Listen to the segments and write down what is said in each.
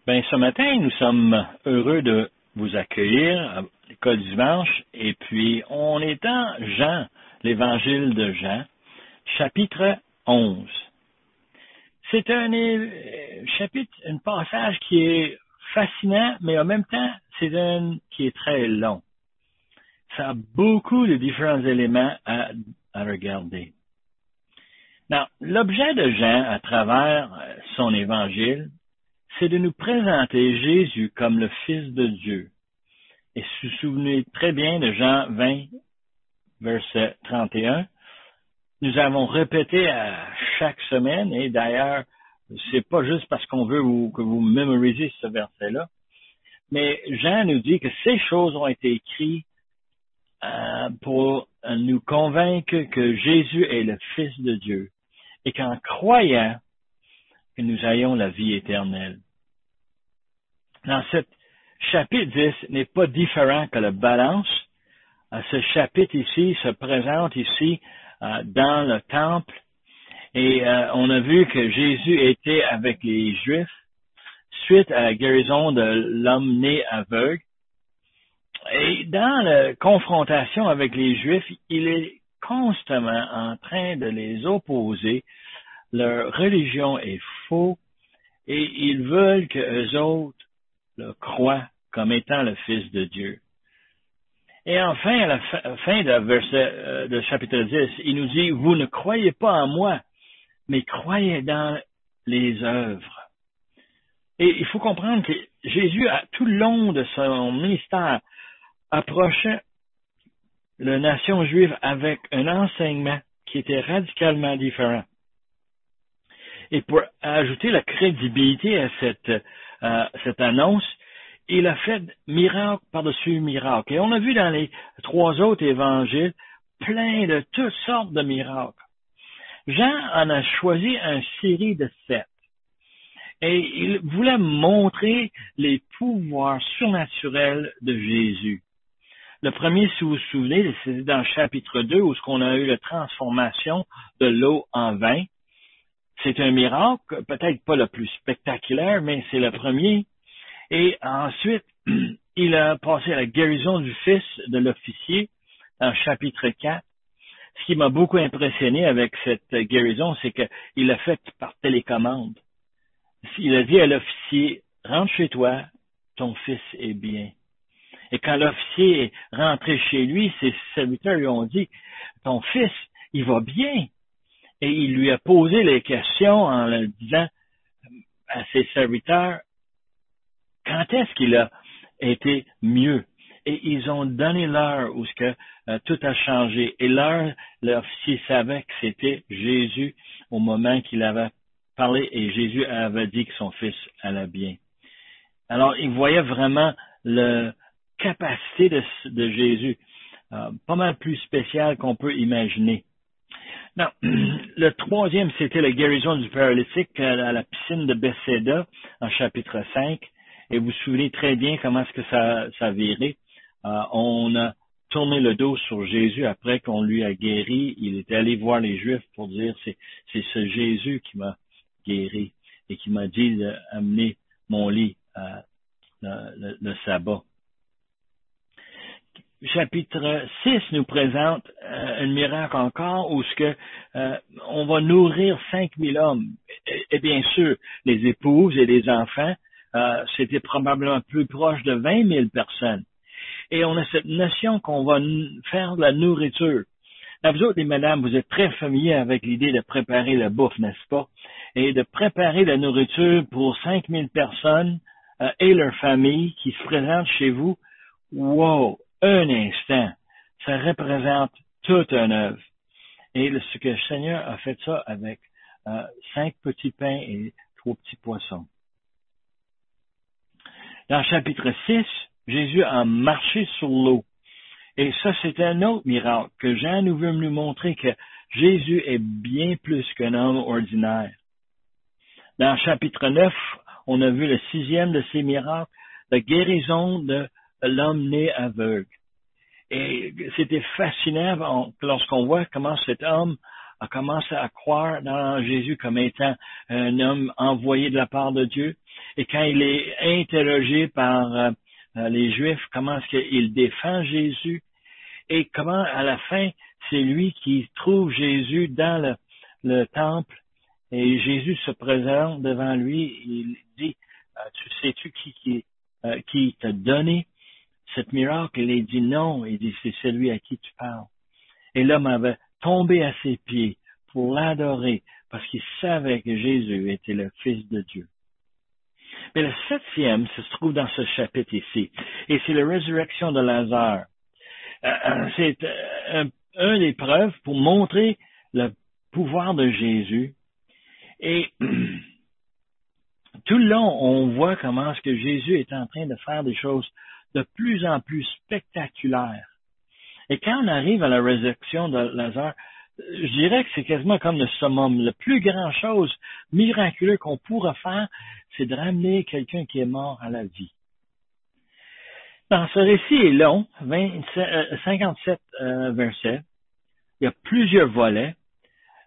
Ben, ce matin, nous sommes heureux de vous accueillir à l'école du dimanche, et puis on est dans Jean, l'évangile de Jean, chapitre 11. C'est un chapitre, un passage qui est fascinant, mais en même temps, c'est un qui est très long. Ça a beaucoup de différents éléments à regarder. Non, l'objet de Jean, à travers son évangile, c'est de nous présenter Jésus comme le Fils de Dieu. Et vous vous souvenez très bien de Jean 20, verset 31. Nous avons répété à chaque semaine, et d'ailleurs, c'est pas juste parce qu'on veut que vous mémorisez ce verset-là, mais Jean nous dit que ces choses ont été écrites pour nous convaincre que Jésus est le Fils de Dieu, et qu'en croyant, que nous ayons la vie éternelle. Dans ce chapitre 10 n'est pas différent que la balance. Ce chapitre ici se présente ici dans le temple, et on a vu que Jésus était avec les Juifs suite à la guérison de l'homme né aveugle. Et dans la confrontation avec les Juifs, il est constamment en train de les opposer. Leur religion est fausse et ils veulent que eux autres le croient comme étant le Fils de Dieu. Et enfin, à la fin de verset de chapitre 10, il nous dit, vous ne croyez pas en moi, mais croyez dans les œuvres. Et il faut comprendre que Jésus, tout le long de son ministère, approchait la nation juive avec un enseignement qui était radicalement différent. Et pour ajouter la crédibilité à cette annonce, il a fait miracle par-dessus miracle. Et on a vu dans les 3 autres évangiles plein de toutes sortes de miracles. Jean en a choisi une série de 7. Et il voulait montrer les pouvoirs surnaturels de Jésus. Le premier, si vous vous souvenez, c'est dans le chapitre 2 où on a eu la transformation de l'eau en vin. C'est un miracle, peut-être pas le plus spectaculaire, mais c'est le premier. Et ensuite, il a passé à la guérison du fils de l'officier dans le chapitre 4. Ce qui m'a beaucoup impressionné avec cette guérison, c'est qu'il l'a fait par télécommande. Il a dit à l'officier, rentre chez toi, ton fils est bien. Et quand l'officier est rentré chez lui, ses serviteurs lui ont dit, ton fils, il va bien. Et il lui a posé les questions en le disant à ses serviteurs, quand est-ce qu'il a été mieux? Et ils ont donné l'heure où tout a changé. Et l'officier savait que c'était Jésus au moment qu'il avait parlé et Jésus avait dit que son fils allait bien. Alors, il voyait vraiment la capacité de Jésus, pas mal plus spéciale qu'on peut imaginer. Non, le troisième, c'était la guérison du paralytique à la piscine de Bethséda, en chapitre 5. Et vous vous souvenez très bien comment est-ce que ça virait. On a tourné le dos sur Jésus après qu'on lui a guéri. Il était allé voir les Juifs pour dire, c'est ce Jésus qui m'a guéri et qui m'a dit d'amener mon lit le sabbat. Chapitre 6 nous présente un miracle encore où on va nourrir 5000 hommes. Et bien sûr, les épouses et les enfants, c'était probablement plus proche de 20 000 personnes. Et on a cette notion qu'on va faire de la nourriture. Là, vous autres, les madames, vous êtes très familiers avec l'idée de préparer la bouffe, n'est-ce pas? Et de préparer la nourriture pour 5000 personnes et leurs familles qui se présentent chez vous. Wow! Un instant, ça représente toute une œuvre. Et ce que le Seigneur a fait ça avec 5 petits pains et 3 petits poissons. Dans le chapitre 6, Jésus a marché sur l'eau. Et ça, c'est un autre miracle que Jean nous veut nous montrer que Jésus est bien plus qu'un homme ordinaire. Dans le chapitre 9, on a vu le 6e de ces miracles, la guérison de l'homme né aveugle. Et c'était fascinant lorsqu'on voit comment cet homme a commencé à croire dans Jésus comme étant un homme envoyé de la part de Dieu. Et quand il est interrogé par les Juifs, comment est-ce qu'il défend Jésus et comment, à la fin, c'est lui qui trouve Jésus dans le temple et Jésus se présente devant lui, il dit, tu sais-tu qui t'a donné cette miracle? Il dit non, il dit, c'est celui à qui tu parles. Et l'homme avait tombé à ses pieds pour l'adorer parce qu'il savait que Jésus était le Fils de Dieu. Mais le 7e se trouve dans ce chapitre ici, et c'est la résurrection de Lazare. C'est une des preuves pour montrer le pouvoir de Jésus. Et tout le long, on voit comment est-ce que Jésus est en train de faire des choses de plus en plus spectaculaires. Et quand on arrive à la résurrection de Lazare, je dirais que c'est quasiment comme le summum. La plus grande chose miraculeuse qu'on pourra faire, c'est de ramener quelqu'un qui est mort à la vie. Dans ce récit est long, 57 versets. Il y a plusieurs volets,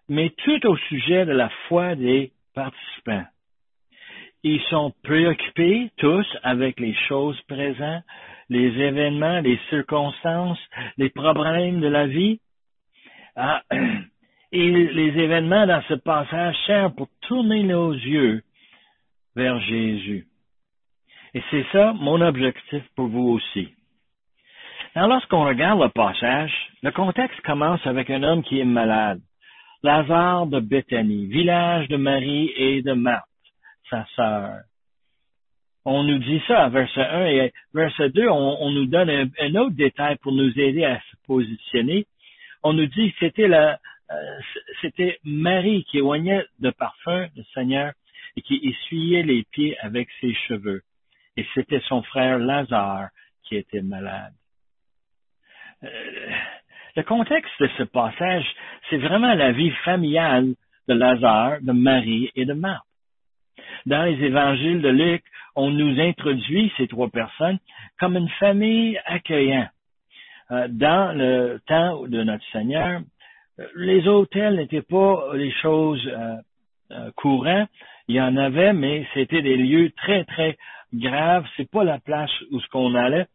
mais tout au sujet de la foi des participants. Ils sont préoccupés tous avec les choses présentes, les événements, les circonstances, les problèmes de la vie. Et les événements dans ce passage servent pour tourner nos yeux vers Jésus. Et c'est ça mon objectif pour vous aussi. Alors, lorsqu'on regarde le passage, le contexte commence avec un homme qui est malade. Lazare de Béthanie, village de Marie et de Marthe, sa sœur. On nous dit ça à verset 1 et verset 2, on nous donne un autre détail pour nous aider à se positionner. On nous dit que c'était Marie qui oignait de parfum le Seigneur et qui essuyait les pieds avec ses cheveux. Et c'était son frère Lazare qui était malade. Le contexte de ce passage, c'est vraiment la vie familiale de Lazare, de Marie et de Marthe. Dans les évangiles de Luc, on nous introduit ces trois personnes comme une famille accueillante. Dans le temps de notre Seigneur, les hôtels n'étaient pas les choses courantes. Il y en avait, mais c'était des lieux très, très graves. C'est pas la place où ce qu'on allait.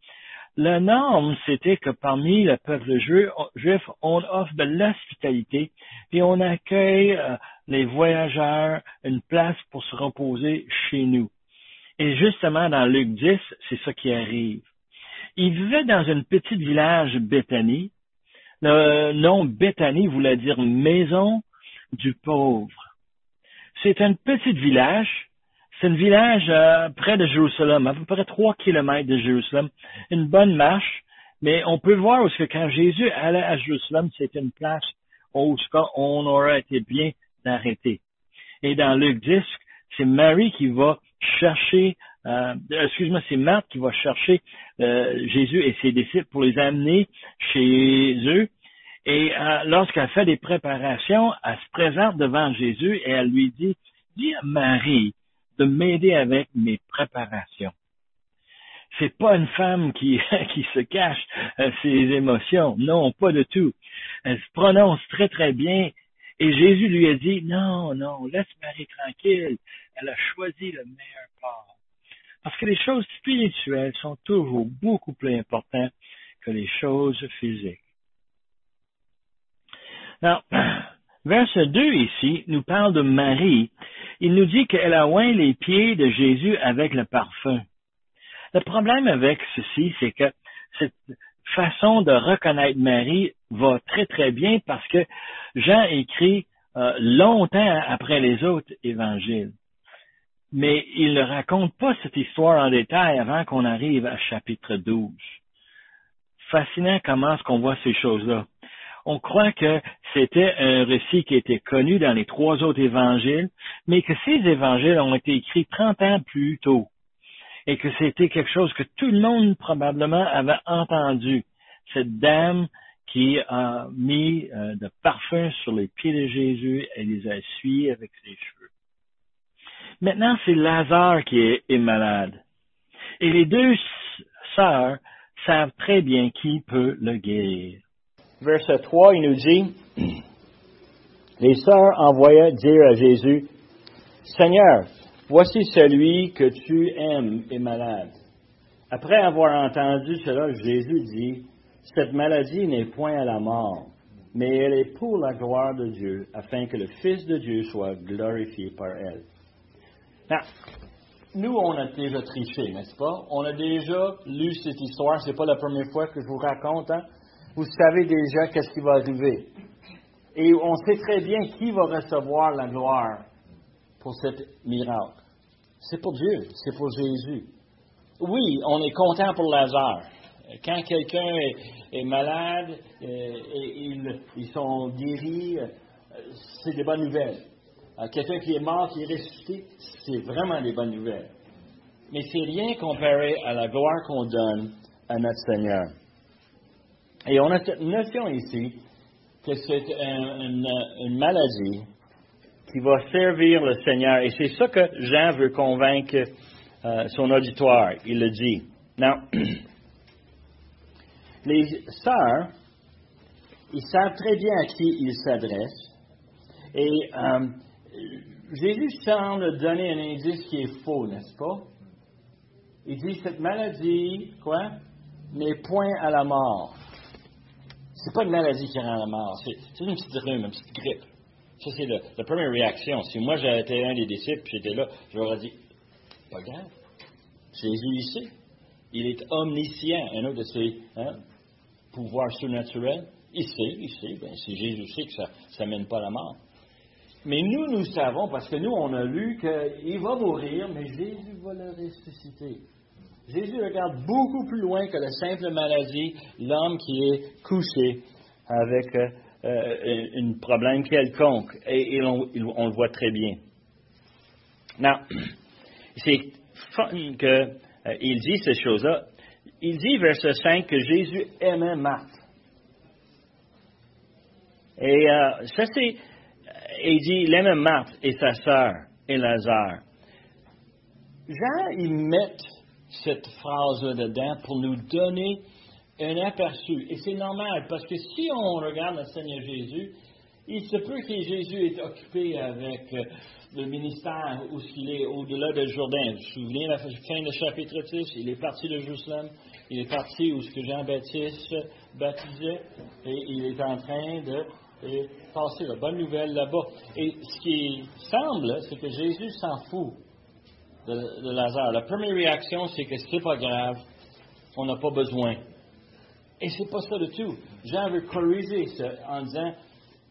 La norme, c'était que parmi le peuple juif, on offre de l'hospitalité et on accueille les voyageurs une place pour se reposer chez nous. Et justement, dans Luc 10, c'est ça qui arrive. Il vivait dans un petit village Béthanie. Le nom Béthanie voulait dire maison du pauvre. C'est un petit village. C'est un village près de Jérusalem, à peu près 3 kilomètres de Jérusalem. Une bonne marche, mais on peut voir aussi que quand Jésus allait à Jérusalem, c'était une place où on aurait été bien d'arrêter. Et dans Luc 10, c'est Marie qui va chercher, c'est Marthe qui va chercher Jésus et ses disciples pour les amener chez eux. Et lorsqu'elle fait des préparations, elle se présente devant Jésus et elle lui dit, dis à Marie de m'aider avec mes préparations. C'est pas une femme qui se cache ses émotions. Non, pas du tout. Elle se prononce très, très bien. Et Jésus lui a dit, non, laisse Marie tranquille. Elle a choisi le meilleur part. Parce que les choses spirituelles sont toujours beaucoup plus importantes que les choses physiques. Alors, verset 2 ici nous parle de Marie. Il nous dit qu'elle a oint les pieds de Jésus avec le parfum. Le problème avec ceci, c'est que cette façon de reconnaître Marie va très, très bien parce que Jean écrit longtemps après les autres évangiles. Mais il ne raconte pas cette histoire en détail avant qu'on arrive à chapitre 12. Fascinant comment est-ce qu'on voit ces choses-là. On croit que c'était un récit qui était connu dans les 3 autres évangiles, mais que ces évangiles ont été écrits 30 ans plus tôt. Et que c'était quelque chose que tout le monde probablement avait entendu. Cette dame qui a mis de parfum sur les pieds de Jésus et les a essuyés avec ses cheveux. Maintenant, c'est Lazare qui est malade. Et les 2 sœurs savent très bien qui peut le guérir. Verset 3, il nous dit, les sœurs envoyaient dire à Jésus, Seigneur, voici celui que tu aimes est malade. Après avoir entendu cela, Jésus dit, cette maladie n'est point à la mort, mais elle est pour la gloire de Dieu, afin que le Fils de Dieu soit glorifié par elle. Now, nous, on a déjà triché, n'est-ce pas? On a déjà lu cette histoire. C'est pas la première fois que je vous raconte. Hein? Vous savez déjà qu'est-ce qui va arriver. Et on sait très bien qui va recevoir la gloire pour cet miracle. C'est pour Dieu, c'est pour Jésus. Oui, on est content pour Lazare. Quand quelqu'un est malade et ils sont guéris, c'est des bonnes nouvelles. Quelqu'un qui est mort, qui est ressuscité, c'est vraiment des bonnes nouvelles. Mais c'est rien comparé à la gloire qu'on donne à notre Seigneur. Et on a cette notion ici que c'est une maladie qui va servir le Seigneur. Et c'est ça que Jean veut convaincre son auditoire. Il le dit. Now, les sœurs, ils savent très bien à qui ils s'adressent. Et Jésus semble donner un indice qui est faux, n'est-ce pas? Il dit, cette maladie, quoi, n'est point à la mort. C'est pas une maladie qui rend à la mort. C'est une petite rhume, une petite grippe. Ça, c'est la première réaction. Si moi, j'avais été un des disciples, j'étais là, j'aurais dit, pas grave. Jésus, il sait. Il est omniscient, un autre de ses pouvoirs surnaturels. Il sait. Ben, si Jésus sait que ça mène pas à la mort. Mais nous savons, parce que nous, on a lu qu'il va mourir, mais Jésus va le ressusciter. Jésus regarde beaucoup plus loin que la simple maladie, l'homme qui est couché avec un problème quelconque. Et on le voit très bien. Now, c'est fun qu'il dit ces choses-là. Il dit, verset 5, que Jésus aimait Marthe. Et ça, c'est... Il dit, il aimait Marthe et sa sœur et Lazare. Jean, il met cette phrase-là dedans pour nous donner un aperçu. Et c'est normal, parce que si on regarde le Seigneur Jésus, il se peut que Jésus est occupé avec le ministère où il est au-delà de Jourdain. Vous vous souvenez, la fin du chapitre 6, il est parti de Jérusalem, il est parti où Jean-Baptiste baptisait, et il est en train de passer la bonne nouvelle là-bas. Et ce qui semble, c'est que Jésus s'en fout de Lazare. La première réaction, c'est que c'est pas grave, on n'a pas besoin. Et c'est pas ça du tout. Jean veut corriger ça en disant,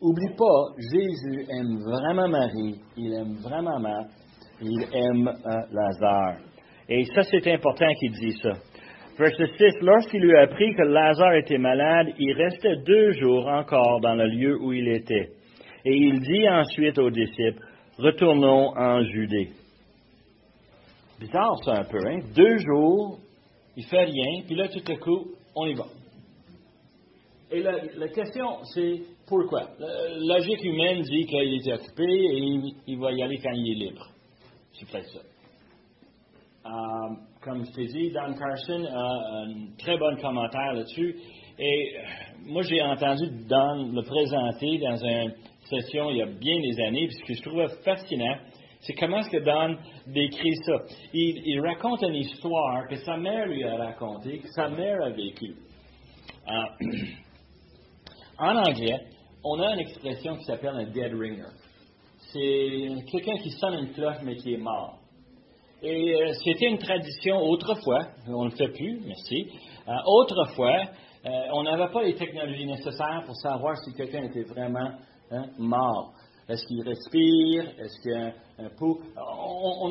oublie pas, Jésus aime vraiment Marie, il aime vraiment Marthe, il aime Lazare. Et ça, c'est important qu'il dise ça. Verset 6, lorsqu'il eut appris que Lazare était malade, il restait 2 jours encore dans le lieu où il était. Et il dit ensuite aux disciples, retournons en Judée. Bizarre ça un peu, hein? 2 jours, il fait rien, puis là, tout à coup, on y va. Et la question, c'est pourquoi? La logique humaine dit qu'il était occupé et il va y aller quand il est libre. C'est peut-être ça. Comme je t'ai dit, Don Carson a un très bon commentaire là-dessus. Et moi, j'ai entendu Don le présenter dans une session il y a bien des années, puis ce que je trouvais fascinant, c'est comment est-ce que Don décrit ça. Il raconte une histoire que sa mère lui a racontée, que sa mère a vécue. En anglais, on a une expression qui s'appelle un dead ringer. C'est quelqu'un qui sonne une cloche mais qui est mort. Et c'était une tradition autrefois, on ne le fait plus, merci. Autrefois, on n'avait pas les technologies nécessaires pour savoir si quelqu'un était vraiment mort. Est-ce qu'il respire? Est-ce qu'il y a un pouls? On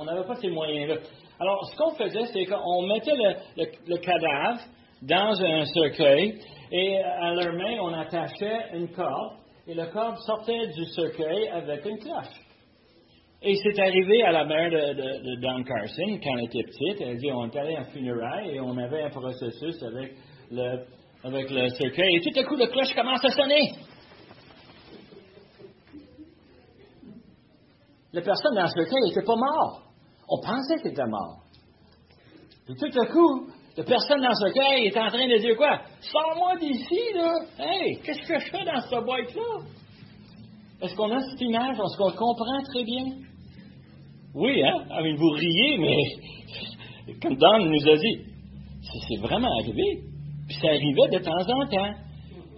n'avait pas ces moyens-là. Alors, ce qu'on faisait, c'est qu'on mettait le cadavre dans un cercueil et à leur main, on attachait une corde et la corde sortait du cercueil avec une cloche. Et c'est arrivé à la mère de Don Carson, quand elle était petite, elle dit, on est allé en funérailles et on avait un processus avec le cercueil. Et tout à coup, la cloche commence à sonner. La personne dans le cercueil n'était pas morte. On pensait qu'elle était morte. Et tout à coup, la personne dans le cercueil est en train de dire quoi? Sors-moi d'ici, là! Hey, qu'est-ce que je fais dans cette boîte-là? Est-ce qu'on a cette image? Est-ce qu'on le comprend très bien? Oui, hein? I mean, vous riez, mais comme Don nous a dit, c'est vraiment arrivé. Puis ça arrivait de temps en temps.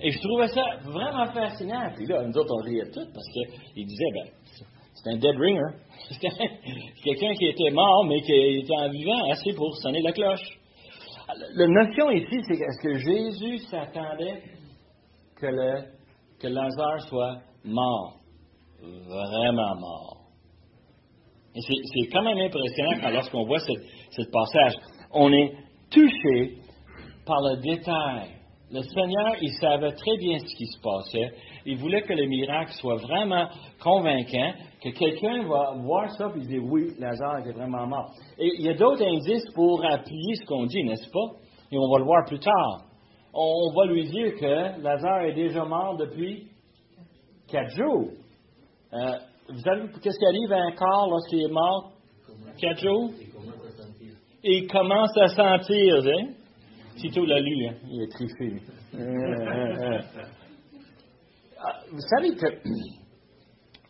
Et je trouvais ça vraiment fascinant. Puis là, nous autres, on riait tout parce qu'il disait, ben, c'est un dead ringer. C'est quelqu'un qui était mort, mais qui était en vivant assez pour sonner la cloche. La notion ici, c'est est-ce que Jésus s'attendait que Lazare soit mort? Vraiment mort. Et c'est quand même impressionnant lorsqu'on voit ce passage. On est touché par le détail. Le Seigneur, il savait très bien ce qui se passait. Il voulait que le miracle soit vraiment convaincant, que quelqu'un va voir ça et dire oui, Lazare était vraiment mort. Et il y a d'autres indices pour appuyer ce qu'on dit, n'est-ce pas? Et on va le voir plus tard. On va lui dire que Lazare est déjà mort depuis 4 jours. Vous savez qu'est-ce qui arrive à un corps lorsqu'il est mort 4 jours? Il commence à sentir, hein? Tito l'a lu, hein? Il est triché, lui. Vous savez que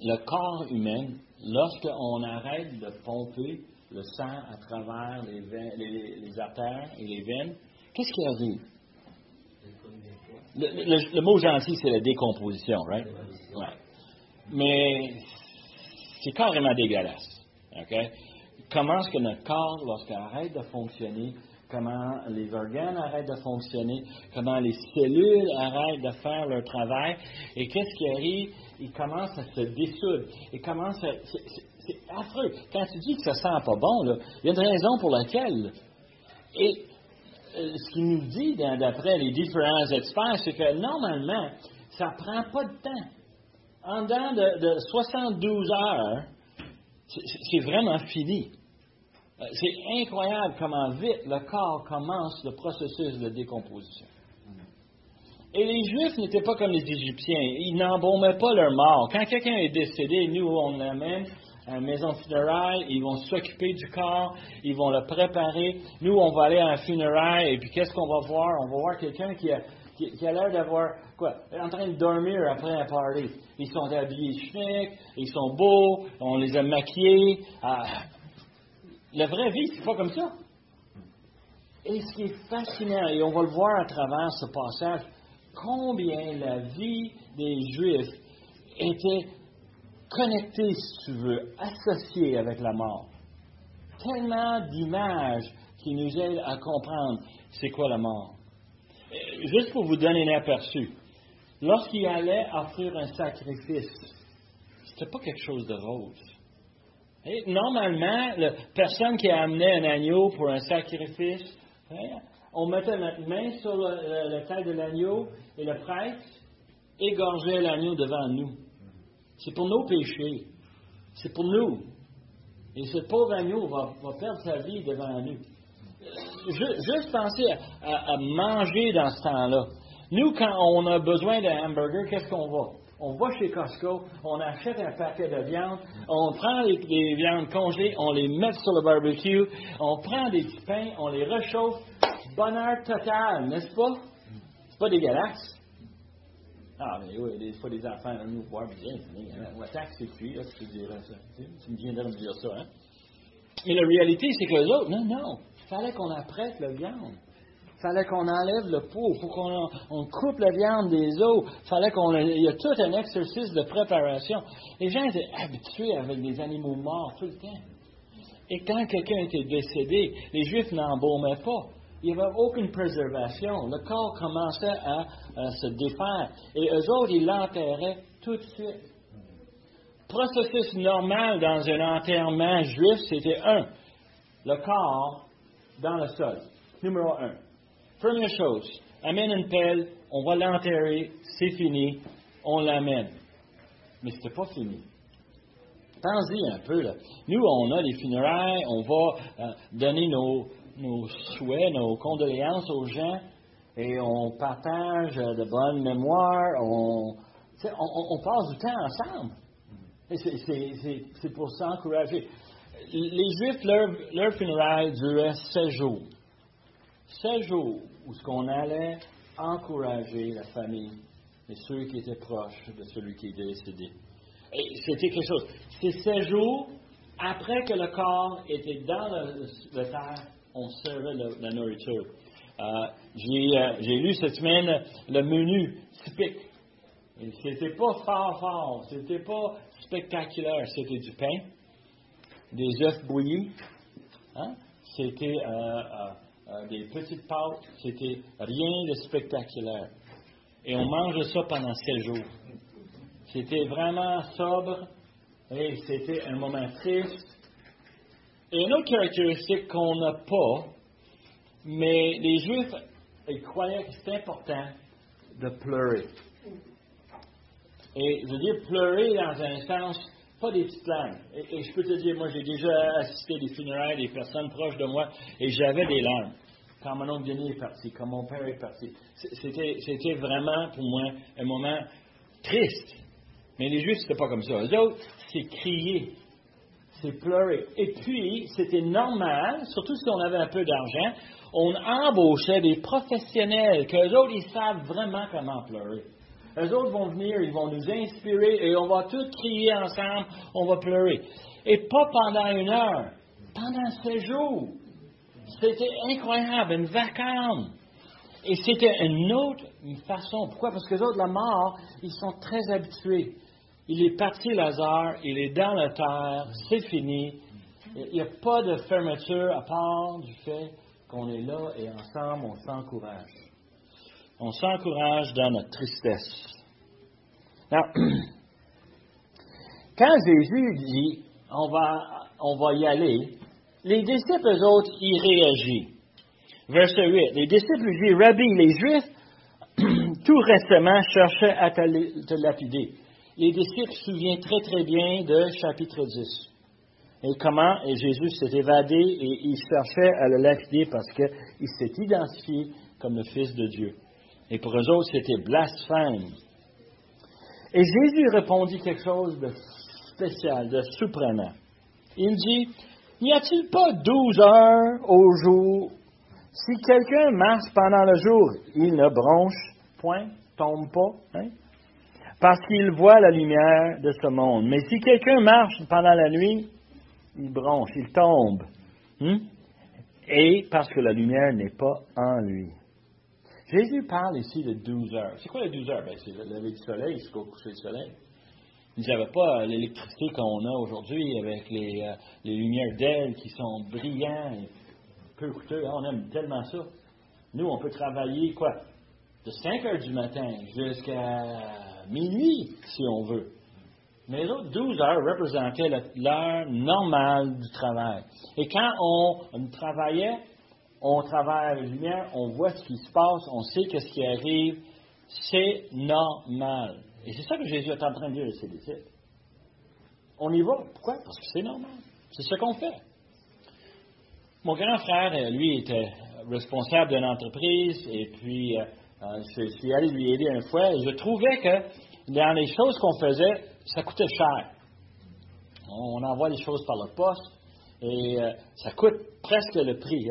le corps humain, lorsqu'on arrête de pomper le sang à travers les artères et les veines, qu'est-ce qui arrive? Le mot gentil, c'est la décomposition, right? Ouais. Mais c'est carrément dégueulasse. OK? Comment est-ce que notre corps, lorsqu'il arrête de fonctionner, comment les organes arrêtent de fonctionner, comment les cellules arrêtent de faire leur travail, et qu'est-ce qui arrive? Ils commencent à se dissoudre. C'est affreux. Quand tu dis que ça sent pas bon, là, il y a une raison pour laquelle. Et ce qu'il nous dit, d'après les différents experts, c'est que normalement, ça ne prend pas de temps. En dedans de 72 heures, c'est vraiment fini. C'est incroyable comment vite le corps commence le processus de décomposition. Et les Juifs n'étaient pas comme les Égyptiens. Ils n'embaumaient pas leur mort. Quand quelqu'un est décédé, nous, on l'amène à la maison funéraire, ils vont s'occuper du corps, ils vont le préparer. Nous, on va aller à un funéraire, et puis qu'est-ce qu'on va voir? On va voir quelqu'un qui a l'air d'avoir, en train de dormir après un party. Ils sont habillés schnick, ils sont beaux, on les a maquillés. La vraie vie, c'est pas comme ça. Et ce qui est fascinant, et on va le voir à travers ce passage, combien la vie des Juifs était connectée, si tu veux, associée avec la mort. Tellement d'images qui nous aident à comprendre c'est quoi la mort. Juste pour vous donner un aperçu, lorsqu'il allait offrir un sacrifice, c'était pas quelque chose de rose. Et normalement, la personne qui amenait un agneau pour un sacrifice, on mettait notre main sur la tête de l'agneau et le prêtre égorgeait l'agneau devant nous. C'est pour nos péchés. C'est pour nous. Et ce pauvre agneau va perdre sa vie devant nous. Juste penser à manger dans ce temps-là. Nous, quand on a besoin d'un hamburger, qu'est-ce qu'on va? On va chez Costco, on achète un paquet de viande, on prend les viandes congelées, on les met sur le barbecue, on prend des petits pains, on les réchauffe. Bonheur total, n'est-ce pas? C'est pas dégueulasse. Ah, mais oui, des fois, les enfants viennent nous voir bien. On attaque ses cuits, là, tu dirais ça. Tu me viendrais me dire ça, hein? Mais la réalité, c'est que les autres, non. Il fallait qu'on apprête la viande. Il fallait qu'on enlève le pot. Il faut qu'on coupe la viande des os. Il y a tout un exercice de préparation. Les gens étaient habitués avec des animaux morts tout le temps. Et quand quelqu'un était décédé, les Juifs n'embaumaient pas. Il n'y avait aucune préservation. Le corps commençait à se défaire. Et eux autres, ils l'enterraient tout de suite. Processus normal dans un enterrement juif, c'était le corps dans le sol. Numéro 1. Première chose, amène une pelle, on va l'enterrer, c'est fini, on l'amène. Mais c'était pas fini. Pensez un peu, là. Nous, on a les funérailles, on va donner nos souhaits, nos condoléances aux gens, et on partage de bonnes mémoires, on passe du temps ensemble. Et c'est pour s'encourager. Les Juifs, leur funérailles duraient 16 jours. 16 jours où ce qu'on allait encourager la famille et ceux qui étaient proches de celui qui est décédé. Et c'était quelque chose. Ces 16 jours, Après que le corps était dans le terre, on servait la nourriture. J'ai lu cette semaine le menu typique. Et c'était pas fort, c'était pas spectaculaire. C'était du pain, des œufs bouillis, c'était des petites pâtes, c'était rien de spectaculaire. Et on mange ça pendant 7 jours. C'était vraiment sobre et c'était un moment triste. Et une autre caractéristique qu'on n'a pas, mais les Juifs, ils croyaient que c'était important de pleurer. Et je veux dire pleurer dans un sens, pas des petites larmes. Et je peux te dire, moi j'ai déjà assisté à des funérailles des personnes proches de moi et j'avais des larmes. Quand mon oncle Denis est parti, quand mon père est parti. C'était vraiment pour moi un moment triste. Mais les Juifs, c'était pas comme ça. Eux autres, c'est crier, c'est pleurer. Et puis, c'était normal, surtout si on avait un peu d'argent, on embauchait des professionnels, qu'eux autres, ils savent vraiment comment pleurer. Eux autres vont venir, ils vont nous inspirer et on va tous crier ensemble, on va pleurer. Et pas pendant 1 heure, pendant 7 jours. C'était incroyable, une vacarme. Et c'était une autre façon. Pourquoi? Parce que les autres, la mort, ils sont très habitués. Il est parti Lazare, il est dans la terre, c'est fini. Il n'y a pas de fermeture à part du fait qu'on est là et ensemble, on s'encourage. On s'encourage dans notre tristesse. Alors, quand Jésus dit, on va y aller, les disciples, eux autres, y réagissent. Verset 8. Les disciples lui disent, Rabbi, les Juifs, tout récemment, cherchaient à te lapider. Les disciples se souviennent très, très bien de chapitre 10. Et comment Jésus s'est évadé et il cherchait à le lapider parce qu'il s'est identifié comme le Fils de Dieu. Et pour eux autres, c'était blasphème. Et Jésus répondit quelque chose de spécial, de surprenant. Il dit, n'y a-t-il pas 12 heures au jour? Si quelqu'un marche pendant le jour, il ne bronche point, tombe pas, parce qu'il voit la lumière de ce monde. Mais si quelqu'un marche pendant la nuit, il bronche, il tombe. Et parce que la lumière n'est pas en lui. Jésus parle ici de 12 heures. C'est quoi les 12 heures? C'est le lever du soleil jusqu'au coucher du soleil. Ils n'avaient pas l'électricité qu'on a aujourd'hui avec les lumières d'ailes qui sont brillantes et peu coûteux. On aime tellement ça. Nous, on peut travailler, de 5 heures du matin jusqu'à minuit, si on veut. Mais les autres 12 heures représentaient l'heure normale du travail. Et quand on travaillait, on travaille avec la lumière, on voit ce qui se passe, on sait ce qui arrive. C'est normal. Et c'est ça que Jésus est en train de dire à ses disciples. On y va. Pourquoi? Parce que c'est normal. C'est ce qu'on fait. Mon grand frère, lui, était responsable d'une entreprise et puis je suis allé lui aider une fois et je trouvais que dans les choses qu'on faisait, ça coûtait cher. On envoie les choses par la poste et ça coûte presque le prix.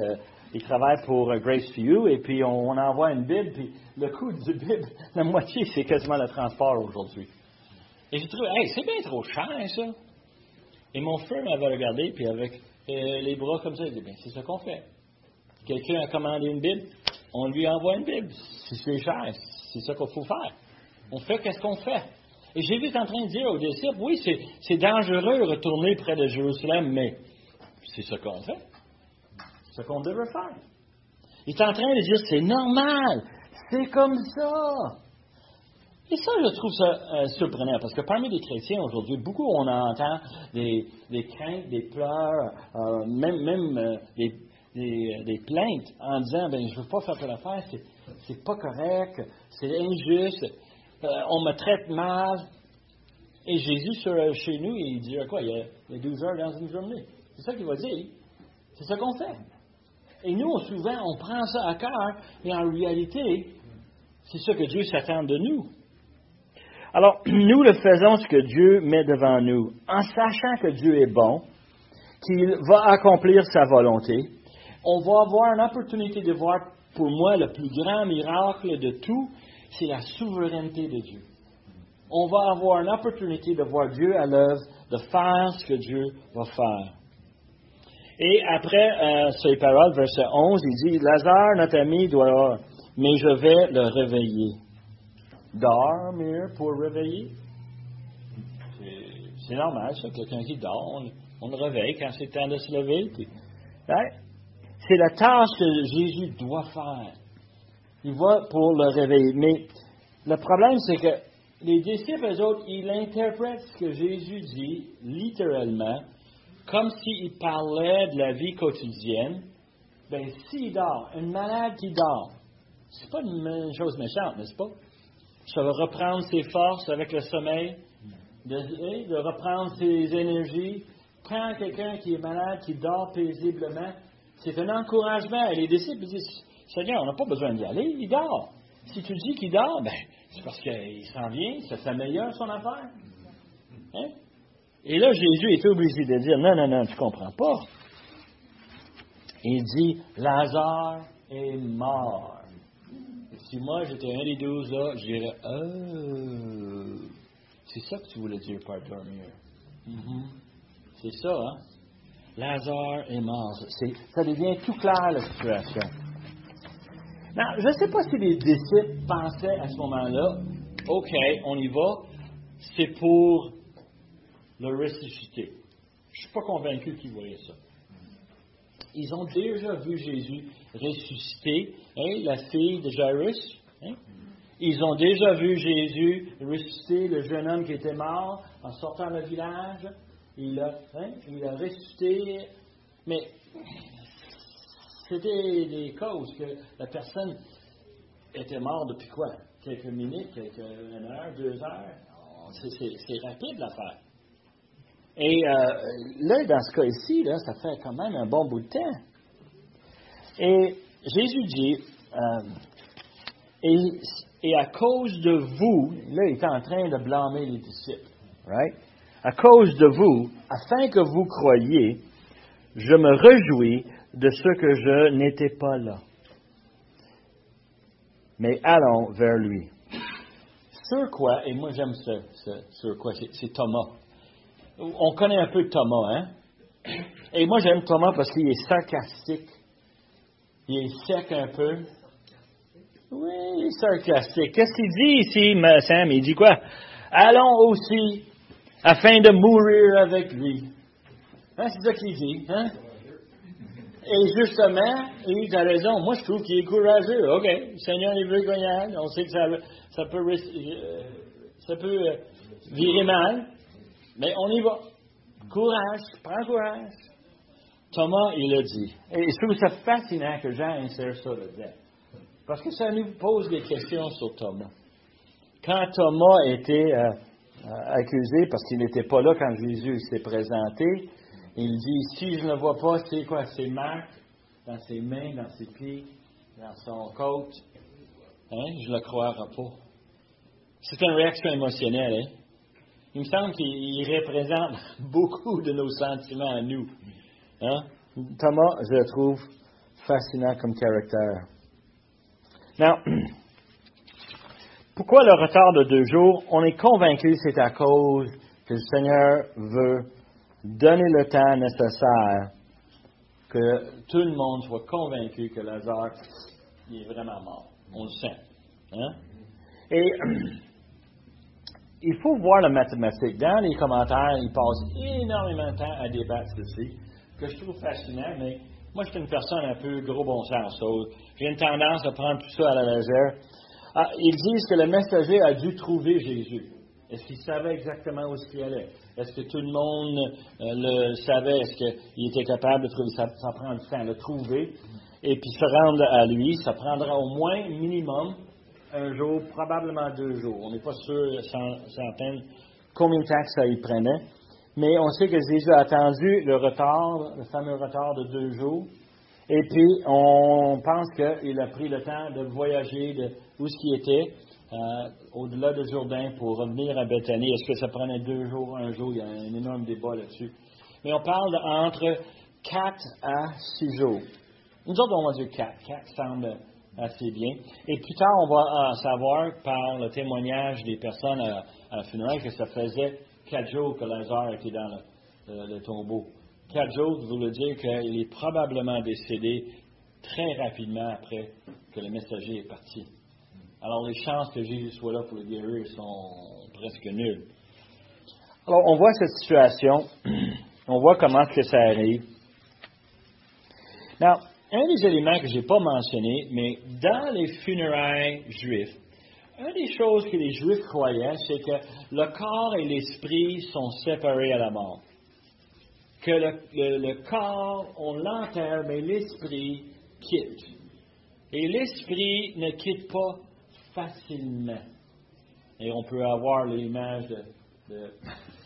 Il travaille pour Grace to You et puis on envoie une Bible, puis le coût du Bible, la moitié, c'est quasiment le transport aujourd'hui. Et j'ai trouvé, c'est bien trop cher, ça. Et mon frère m'avait regardé, puis avec les bras comme ça, il dit, c'est ce qu'on fait. Quelqu'un a commandé une Bible, on lui envoie une Bible. Si c'est cher, c'est ça qu'il faut faire. On fait qu'est-ce qu'on fait. Et Jésus est en train de dire aux disciples, oui, c'est dangereux de retourner près de Jérusalem, mais c'est ce qu'on fait. C'est ce qu'on devrait faire. Il est en train de dire, c'est normal, c'est comme ça. Et ça, je trouve ça surprenant, parce que parmi les chrétiens aujourd'hui, beaucoup on entend des craintes, des pleurs, même des plaintes en disant, je ne veux pas faire telle affaire, c'est pas correct, c'est injuste, on me traite mal. Et Jésus, chez nous, il dirait quoi? Il y a 12 heures dans une journée. C'est ça qu'il va dire. C'est ça qu'on fait. Et nous, souvent, on prend ça à cœur, et en réalité, c'est ça que Dieu s'attend de nous. Alors, nous le faisons ce que Dieu met devant nous, en sachant que Dieu est bon, qu'il va accomplir sa volonté. On va avoir une opportunité de voir, pour moi, le plus grand miracle de tout, c'est la souveraineté de Dieu. On va avoir une opportunité de voir Dieu à l'œuvre de faire ce que Dieu va faire. Et après ces paroles, verset 11, il dit, Lazare, notre ami, dort, mais je vais le réveiller. Dormir pour réveiller? C'est normal, ça, quelqu'un qui dort, on le réveille quand c'est le temps de se lever. Puis, right? C'est la tâche que Jésus doit faire. Il va pour le réveiller. Mais le problème, c'est que les disciples, eux autres, ils interprètent ce que Jésus dit, littéralement, comme s'il parlait de la vie quotidienne. Ben, s'il dort, une malade qui dort, c'est pas une chose méchante, n'est-ce pas? Ça va reprendre ses forces avec le sommeil, de reprendre ses énergies. Prends quelqu'un qui est malade, qui dort paisiblement, c'est un encouragement. Et les disciples disent, Seigneur, on n'a pas besoin d'y aller, il dort. Si tu dis qu'il dort, ben, c'est parce qu'il s'en vient, ça s'améliore son affaire. Hein? Et là, Jésus est obligé de dire, non, tu comprends pas. Il dit, Lazare est mort. Et si moi, j'étais un des 12 là, je dirais, c'est ça que tu voulais dire par dormir. C'est ça, hein? Lazare est mort. Ça devient tout clair, la situation. Non, je ne sais pas si les disciples pensaient à ce moment-là, OK, on y va, c'est pour le ressusciter. Je ne suis pas convaincu qu'ils voyaient ça. Ils ont déjà vu Jésus ressusciter, hein, la fille de Jairus. Hein? Ils ont déjà vu Jésus ressusciter le jeune homme qui était mort en sortant du village. Il a ressuscité. Mais c'était des causes que la personne était morte depuis quoi? Quelques minutes, une heure, 2 heures. C'est rapide l'affaire. Et là, dans ce cas ici, là, ça fait quand même un bon bout de temps. Et Jésus dit, et à cause de vous, là, il est en train de blâmer les disciples, right? À cause de vous, afin que vous croyiez, je me réjouis de ce que je n'étais pas là. Mais allons vers lui. Sur quoi, et moi j'aime sur quoi, c'est Thomas. On connaît un peu Thomas, hein? Et moi j'aime Thomas parce qu'il est sarcastique. Il est sec un peu. Oui, il est sarcastique. Qu'est-ce qu'il dit ici, Sam? Il dit quoi? Allons aussi, afin de mourir avec lui. Hein, c'est ça qu'il dit, hein? Et justement, il a raison. Moi, je trouve qu'il est courageux. OK, le Seigneur, il veut qu'on y aille. On sait que ça peut virer mal. Mais on y va. Courage, prends courage. Thomas, il a dit. Et je trouve ça fascinant que Jean insère ça là-dedans. Parce que ça nous pose des questions sur Thomas. Quand Thomas était accusé, parce qu'il n'était pas là quand Jésus s'est présenté, il dit, si je ne le vois pas, c'est quoi? Ses marques dans ses mains, dans ses pieds, dans son côte. Hein? Je ne le croirai pas. C'est une réaction émotionnelle, hein? Il me semble qu'il représente beaucoup de nos sentiments à nous. Hein? Thomas, je le trouve fascinant comme caractère. Now, pourquoi le retard de 2 jours? On est convaincu que c'est à cause que le Seigneur veut donner le temps nécessaire que tout le monde soit convaincu que Lazare il est vraiment mort. On le sent. Hein? Et il faut voir la mathématique. Dans les commentaires, ils passent énormément de temps à débattre ceci, que je trouve fascinant, mais moi, je suis une personne un peu gros bon sens. J'ai une tendance à prendre tout ça à la légère. Ils disent que le messager a dû trouver Jésus. Est-ce qu'il savait exactement où il allait? Est-ce que tout le monde le savait? Est-ce qu'il était capable de trouver? Ça prend du temps, le trouver. Et puis se rendre à lui, ça prendra au moins minimum 1 jour, probablement 2 jours. On n'est pas sûr, certain, combien de temps que ça y prenait. Mais on sait que Jésus a attendu le retard, le fameux retard de 2 jours. Et puis, on pense qu'il a pris le temps de voyager de où ce qu'il était, au-delà de Jourdain, pour revenir à Béthanie. Est-ce que ça prenait 2 jours, 1 jour? Il y a un énorme débat là-dessus. Mais on parle entre 4 à 6 jours. Nous autres, on va dire 4. 4 semble assez bien. Et plus tard, on va savoir, par le témoignage des personnes à la funéraille, que ça faisait 4 jours que Lazare était dans le tombeau. 4 jours veut dire qu'il est probablement décédé très rapidement après que le messager est parti. Alors, les chances que Jésus soit là pour le guérir sont presque nulles. Alors, on voit cette situation. On voit comment est-ce que ça arrive. Now, un des éléments que je n'ai pas mentionné, mais dans les funérailles juifs, une des choses que les Juifs croyaient, c'est que le corps et l'esprit sont séparés à la mort. Que le corps, on l'enterre, mais l'esprit quitte. Et l'esprit ne quitte pas facilement. Et on peut avoir l'image de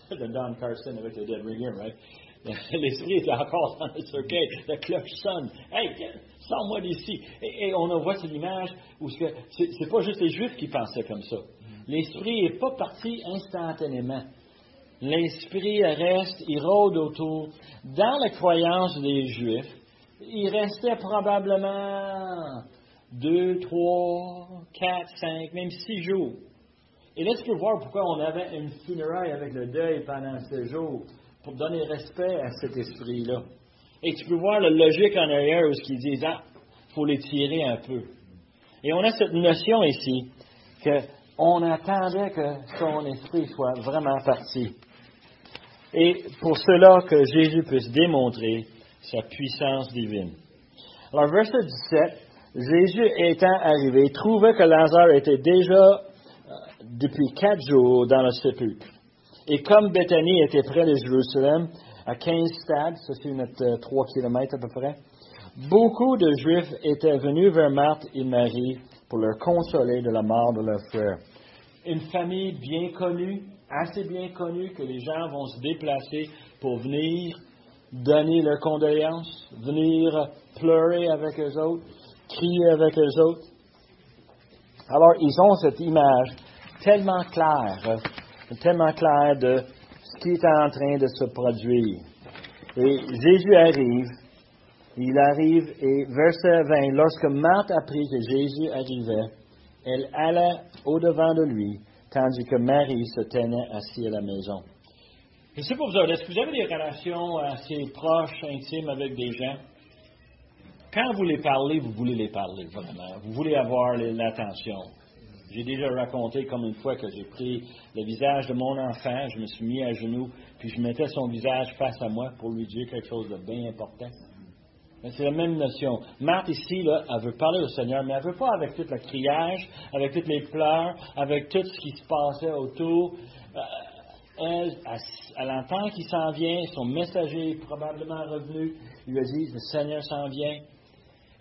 Don Carson avec le Dead Ringer, right? L'esprit est encore dans le cercueil, la cloche sonne. Hey, sors-moi d'ici. Et on voit cette image où c'est pas juste les Juifs qui pensaient comme ça. L'esprit n'est pas parti instantanément. L'esprit reste, il rôde autour. Dans la croyance des Juifs, il restait probablement 2, 3, 4, 5, même 6 jours. Et là, tu peux voir pourquoi on avait une funéraille avec le deuil pendant 6 jours, pour donner respect à cet esprit-là. Et tu peux voir la logique en arrière où ils disent, il faut l'étirer un peu. Et on a cette notion ici qu'on attendait que son esprit soit vraiment parti. Et pour cela que Jésus puisse démontrer sa puissance divine. Alors, verset 17, Jésus étant arrivé, trouvait que Lazare était déjà depuis 4 jours dans le sépulcre. Et comme Béthanie était près de Jérusalem, à 15 stades, ça c'est notre 3 kilomètres à peu près, beaucoup de Juifs étaient venus vers Marthe et Marie pour leur consoler de la mort de leur frère. Une famille bien connue, assez bien connue, que les gens vont se déplacer pour venir donner leurs condoléances, venir pleurer avec eux autres, crier avec eux autres. Alors, ils ont cette image tellement claire de ce qui est en train de se produire. Et Jésus arrive, et verset 20, lorsque Marthe apprit que Jésus arrivait, elle alla au-devant de lui, tandis que Marie se tenait assise à la maison. Je ne sais pas vous autres, est-ce que vous avez des relations assez proches, intimes avec des gens? Quand vous les parlez, vous voulez les parler, vraiment. Vous voulez avoir l'attention. J'ai déjà raconté comme une fois que j'ai pris le visage de mon enfant, je me suis mis à genoux, puis je mettais son visage face à moi pour lui dire quelque chose de bien important. Mais c'est la même notion. Marthe ici, là, elle veut parler au Seigneur, mais elle ne veut pas avec tout le criage, avec toutes les pleurs, avec tout ce qui se passait autour. Elle entend qu'il s'en vient, son messager est probablement revenu, il lui a dit, le Seigneur s'en vient.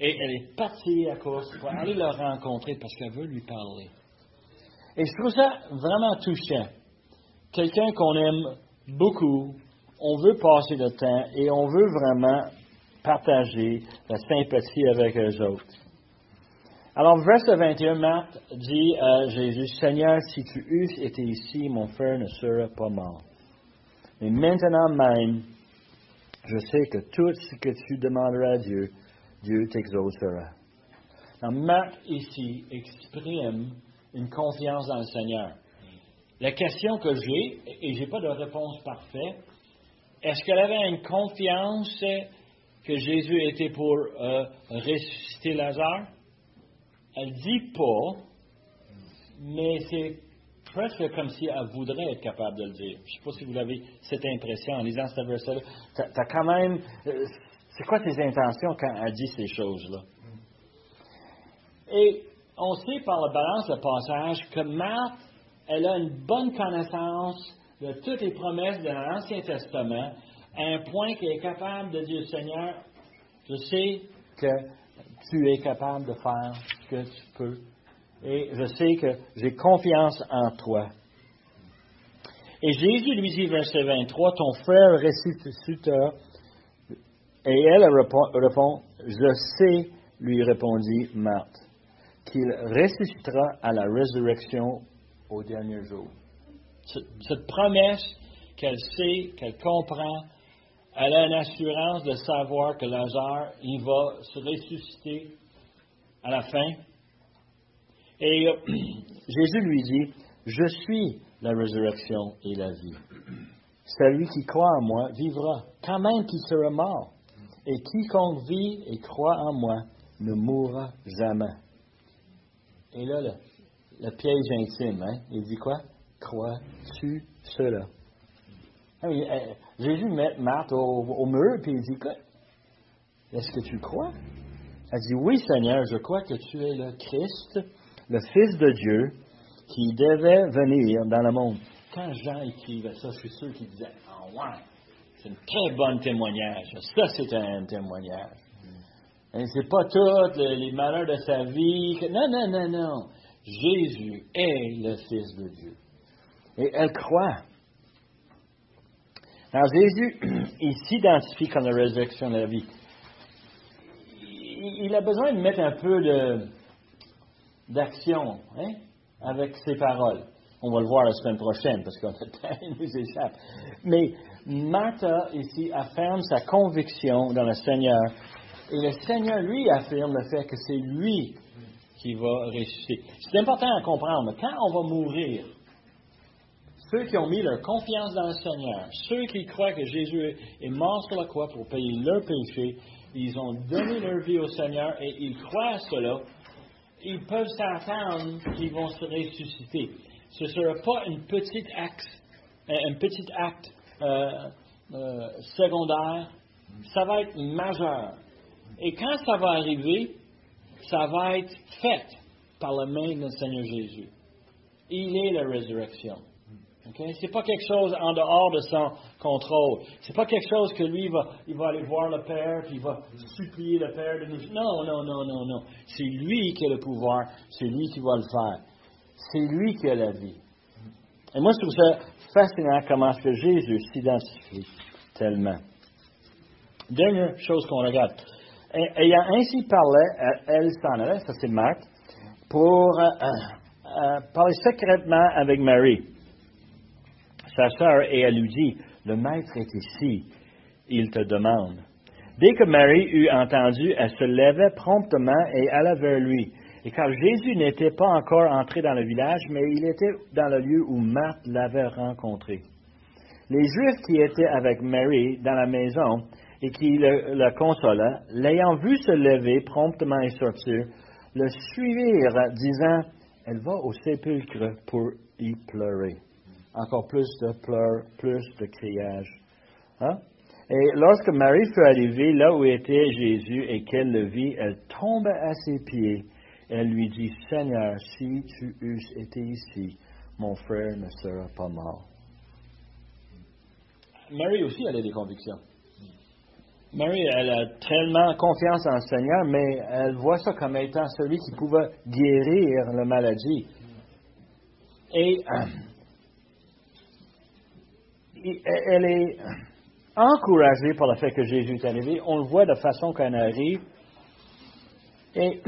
Et elle est partie à cause pour aller le rencontrer parce qu'elle veut lui parler. Et je trouve ça vraiment touchant. Quelqu'un qu'on aime beaucoup, on veut passer le temps et on veut vraiment partager la sympathie avec eux autres. Alors, verset 21, Marthe dit à Jésus, « Seigneur, si tu eusses été ici, mon frère ne serait pas mort. Mais maintenant même, je sais que tout ce que tu demanderas à Dieu, Dieu t'exaucera. » Alors, Marthe ici exprime une confiance dans le Seigneur. La question que j'ai, et je n'ai pas de réponse parfaite, est-ce qu'elle avait une confiance que Jésus était pour ressusciter Lazare? Elle ne dit pas, mais c'est presque comme si elle voudrait être capable de le dire. Je ne sais pas si vous avez cette impression en lisant ce verset-là. T'as quand même... c'est quoi tes intentions quand elle dit ces choses-là? Et on sait par la balance de passage que Marthe, elle a une bonne connaissance de toutes les promesses de l'Ancien Testament, à un point qu'elle est capable de dire, Seigneur, je sais que tu es capable de faire ce que tu peux. Et je sais que j'ai confiance en toi. Et Jésus lui dit, verset 23, ton frère ressuscitera. Et elle répond, je sais, lui répondit Marthe, qu'il ressuscitera à la résurrection au dernier jour. Cette promesse qu'elle sait, qu'elle comprend, elle a une assurance de savoir que Lazare, il va se ressusciter à la fin. Et Jésus lui dit, je suis la résurrection et la vie. Celui qui croit en moi vivra, quand même qu'il sera mort. Et quiconque vit et croit en moi ne mourra jamais. Et là, le piège intime, hein? Il dit quoi? Crois-tu cela? Jésus met Marthe au mur, puis il dit, écoute, est-ce que tu crois? Elle dit, oui Seigneur, je crois que tu es le Christ, le Fils de Dieu, qui devait venir dans le monde. Quand Jean écrivait ça, je suis sûr qu'il disait, ah ouais, c'est un très bon témoignage. Ça, c'est un témoignage. Et c'est pas tout les malheurs de sa vie. Non, non, non, non. Jésus est le Fils de Dieu. Et elle croit. Alors Jésus, il s'identifie comme la résurrection de la vie. Il a besoin de mettre un peu d'action, hein, avec ses paroles. On va le voir la semaine prochaine, parce qu'on a le temps, il nous échappe. Mais Martha, ici, affirme sa conviction dans le Seigneur. Et le Seigneur, lui, affirme le fait que c'est lui qui va ressusciter. C'est important à comprendre. Quand on va mourir, ceux qui ont mis leur confiance dans le Seigneur, ceux qui croient que Jésus est mort sur la croix pour payer leurs péchés, ils ont donné leur vie au Seigneur et ils croient à cela, ils peuvent s'attendre qu'ils vont se ressusciter. Ce ne sera pas un petit acte secondaire, ça va être majeur. Et quand ça va arriver, ça va être fait par la main du Seigneur Jésus. Il est la résurrection. Okay? Ce n'est pas quelque chose en dehors de son contrôle. Ce n'est pas quelque chose que lui, il va aller voir le Père, puis il va supplier le Père de nous. Non, non, non, non, non. C'est lui qui a le pouvoir, c'est lui qui va le faire. C'est lui qui a la vie. Et moi, je trouve ça fascinant comment est-ce que Jésus s'identifie tellement. Dernière chose qu'on regarde. Ayant ainsi parlé, elle s'en allait, ça c'est Marc, pour parler secrètement avec Marie, sa sœur, et elle lui dit, le Maître est ici, il te demande. Dès que Marie eut entendu, elle se levait promptement et alla vers lui. Et car Jésus n'était pas encore entré dans le village, mais il était dans le lieu où Marthe l'avait rencontré. Les Juifs qui étaient avec Marie dans la maison et qui le consolaient, l'ayant vu se lever promptement et sortir, le suivirent, disant, elle va au sépulcre pour y pleurer. Encore plus de pleurs, plus de criage. Hein? Et lorsque Marie fut arrivée là où était Jésus et qu'elle le vit, elle tomba à ses pieds. Elle lui dit, Seigneur, si tu eusses été ici, mon frère ne serait pas mort. Marie aussi, elle a des convictions. Marie, elle a tellement confiance en le Seigneur, mais elle voit ça comme étant celui qui pouvait guérir la maladie. Et elle est encouragée par le fait que Jésus est arrivé. On le voit de façon qu'elle arrive. Et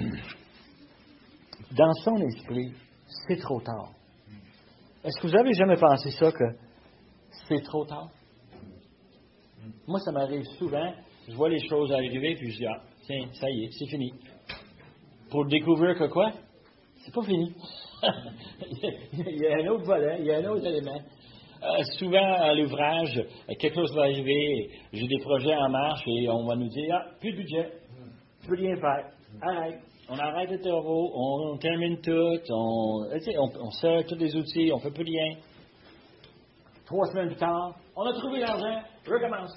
dans son esprit, c'est trop tard. Est-ce que vous avez jamais pensé ça, que c'est trop tard? Moi, ça m'arrive souvent. Je vois les choses arriver, puis je dis, ah, tiens, ça y est, c'est fini. Pour découvrir que quoi? C'est pas fini. Il y a un autre volet, il y a un autre élément. Souvent, à l'ouvrage, quelque chose va arriver, j'ai des projets en marche, et on va nous dire, ah, plus de budget, tu peux rien faire, arrête. On arrête les travaux, on termine tout, on sert tous les outils, on ne fait plus rien. 3 semaines plus tard, on a trouvé l'argent, recommence.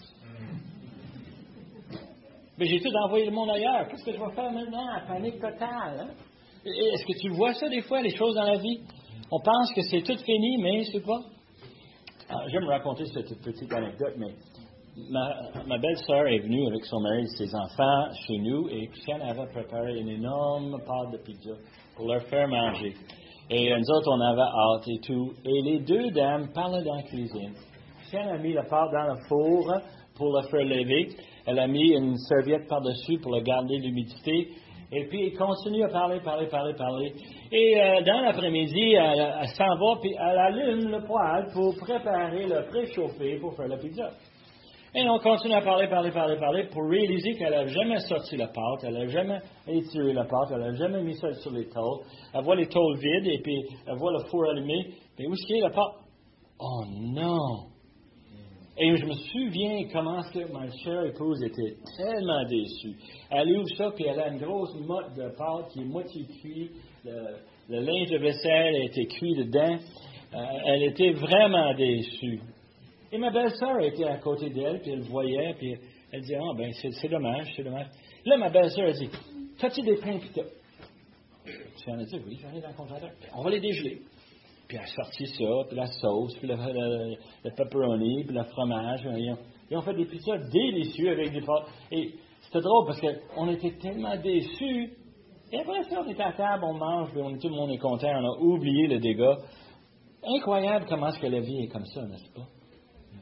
Mais j'ai tout envoyé le monde ailleurs. Qu'est-ce que je vais faire maintenant? La panique totale. Hein? Est-ce que tu vois ça des fois, les choses dans la vie? On pense que c'est tout fini, mais c'est pas. Alors, je vais me raconter cette petite anecdote, mais ma belle-sœur est venue avec son mari et ses enfants chez nous, et Christiane avait préparé une énorme pâte de pizza pour leur faire manger. Et nous autres, on avait hâte et tout. Et les 2 dames parlaient dans la cuisine. Christiane a mis la pâte dans le four pour la faire lever. Elle a mis une serviette par-dessus pour garder l'humidité. Et puis, elle continue à parler. Et dans l'après-midi, elle s'en va, puis elle allume le poêle pour préparer le préchauffé pour faire la pizza. Et on continue à parler, pour réaliser qu'elle n'a jamais sorti la pâte, elle n'a jamais étiré la pâte, elle n'a jamais mis ça sur les tôles. Elle voit les tôles vides, et puis elle voit le four allumé. Mais où est-ce qu'il y a la pâte? Oh non! Et je me souviens comment que ma chère épouse était tellement déçue. Elle ouvre ça, puis elle a une grosse motte de pâte qui est moitié cuite. Le linge de vaisselle a été cuit dedans. Elle était vraiment déçue. Et ma belle-sœur était à côté d'elle, puis elle voyait, puis elle disait, ah ben c'est dommage, c'est dommage. Là, ma belle-sœur a dit, t'as-tu des pains pita? J'en ai dit, oui, j'en ai dans le congélateur. On va les dégeler. Puis elle a sorti ça, puis la sauce, puis le pepperoni, puis le fromage. Ils ont fait des pizzas délicieux avec des pâtes. Et c'était drôle parce qu'on était tellement déçus. Et après ça, on était à table, on mange, puis tout le monde est content, on a oublié le dégât. Incroyable comment est-ce que la vie est comme ça, n'est-ce pas?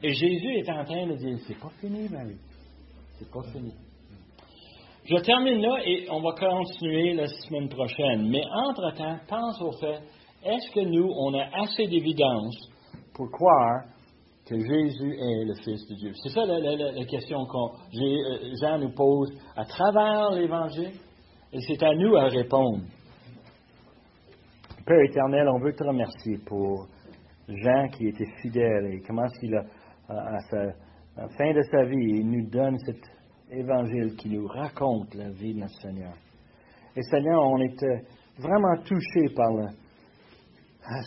Et Jésus est en train de dire, c'est pas fini, Marie. C'est pas fini. Je termine là et on va continuer la semaine prochaine. Mais entre-temps, pense au fait, est-ce que nous, on a assez d'évidence pour croire que Jésus est le Fils de Dieu? C'est ça la question que Jean nous pose à travers l'Évangile. Et c'est à nous à répondre. Père éternel, on veut te remercier pour Jean qui était fidèle et comment il a, à la fin de sa vie, il nous donne cet évangile qui nous raconte la vie de notre Seigneur. Et Seigneur, on était vraiment touchés par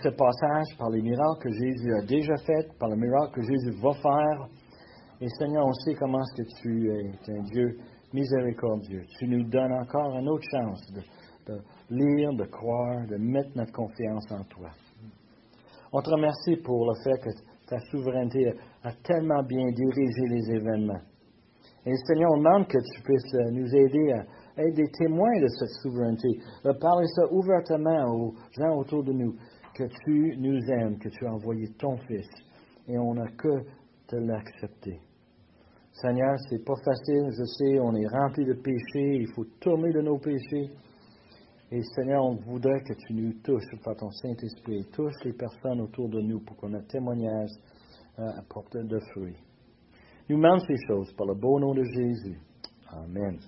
ce passage, par les miracles que Jésus a déjà faits, par les miracles que Jésus va faire. Et Seigneur, on sait comment est-ce que tu es un Dieu miséricordieux. Tu nous donnes encore une autre chance de lire, de croire, de mettre notre confiance en toi. On te remercie pour le fait que ta souveraineté a tellement bien dirigé les événements. Et Seigneur, on demande que tu puisses nous aider à être des témoins de cette souveraineté, de parler ça ouvertement aux gens autour de nous, que tu nous aimes, que tu as envoyé ton Fils, et on n'a que de l'accepter. Seigneur, c'est pas facile, je sais, on est rempli de péchés, il faut tourner de nos péchés. Et Seigneur, on voudrait que tu nous touches par ton Saint-Esprit, touche les personnes autour de nous pour qu'on ait un témoignage à porter de fruits. Nous demandons ces choses par le beau nom de Jésus. Amen.